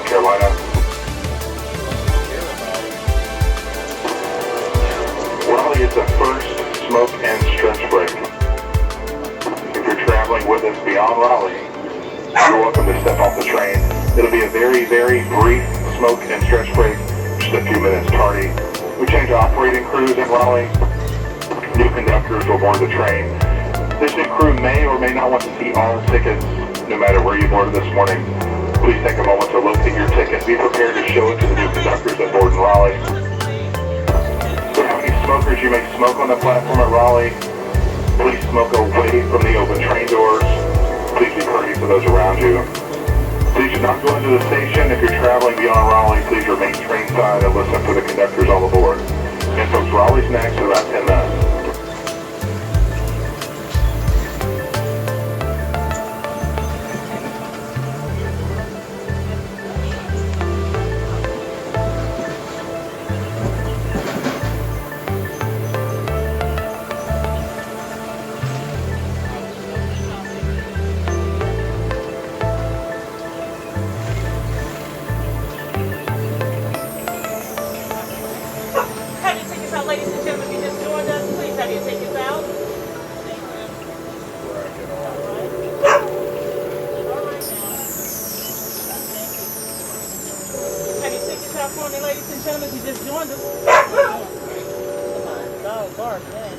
South Carolina. Raleigh is the first smoke and stretch break. If you're traveling with us beyond Raleigh, you're welcome to step off the train. It'll be a very, very brief smoke and stretch break, just a few minutes tardy. We change operating crews in Raleigh. New conductors will board the train. This new crew may or may not want to see all tickets, no matter where you boarded this morning. Please take a moment to locate your ticket. Be prepared to show it to the new conductors that board in Raleigh. If you have any smokers, you may smoke on the platform at Raleigh. Please smoke away from the open train doors. Please be courteous to those around you. Please do not go into the station. If you're traveling beyond Raleigh, please remain train side and listen for the conductors all aboard. And folks, Raleigh's next in about 10 minutes. Ladies and gentlemen, if you just joined us, please have your tickets out. Have your tickets out for me, ladies and gentlemen, if you just joined us. Dog bark, man.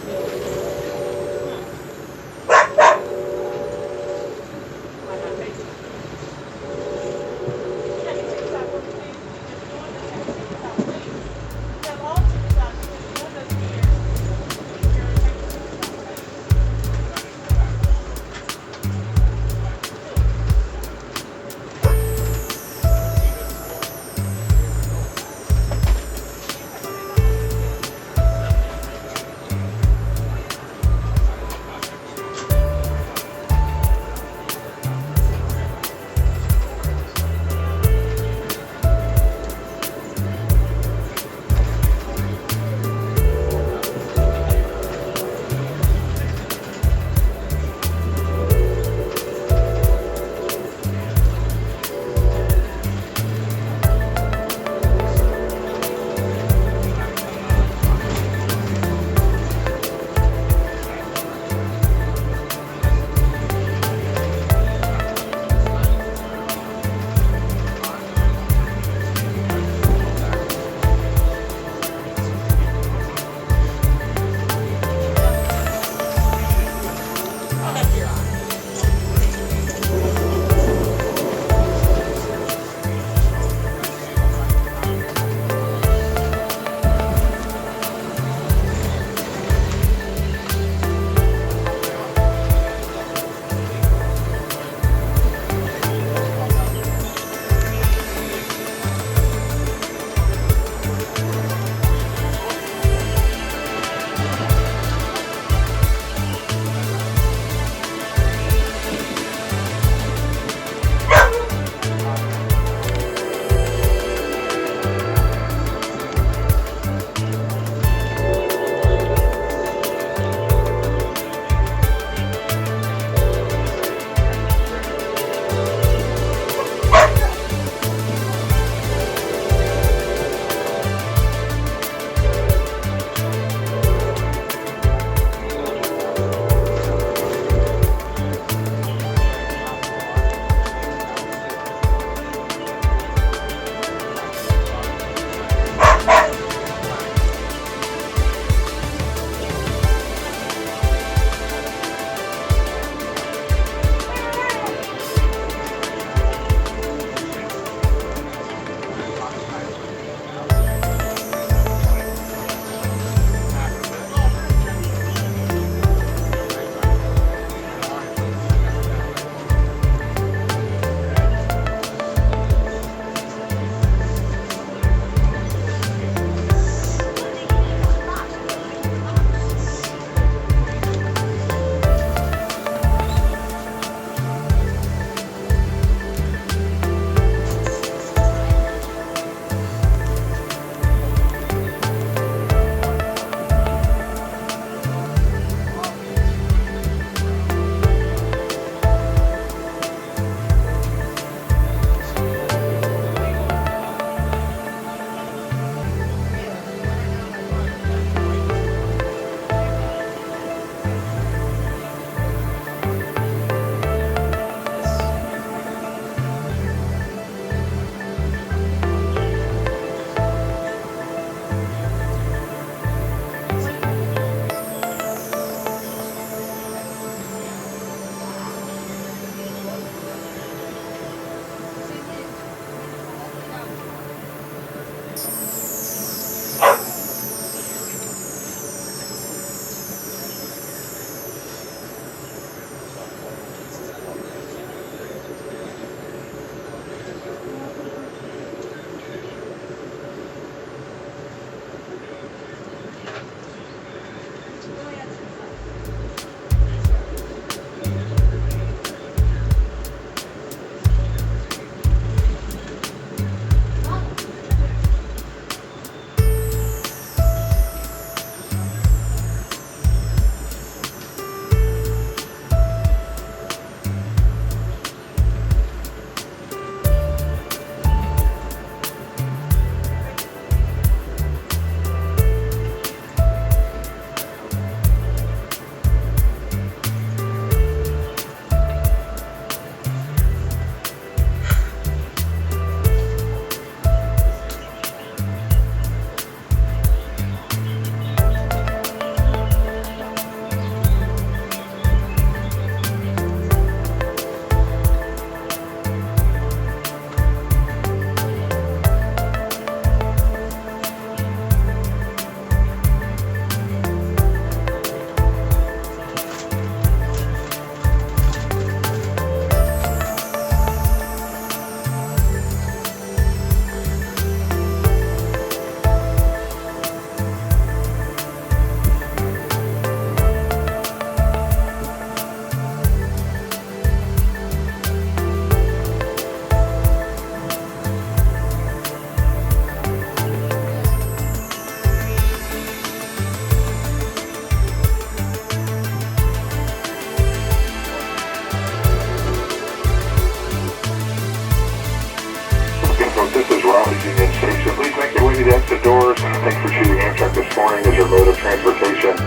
Raleigh's Union Station. Please make your way to the exit doors. Thanks for choosing Amtrak this morning as your mode of transportation.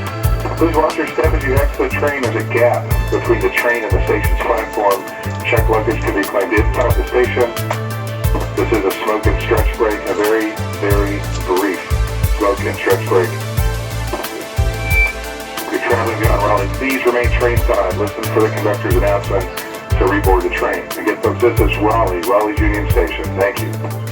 Please watch your step as you exit the train. There's a gap between the train and the station's platform. Check luggage can be claimed inside the station. This is a smoke and stretch break, a very, very brief smoke and stretch break. If you're traveling beyond Raleigh, please remain train-side. Listen for the conductor's announcement to reboard the train. Again, folks, this is Raleigh's Union Station. Thank you.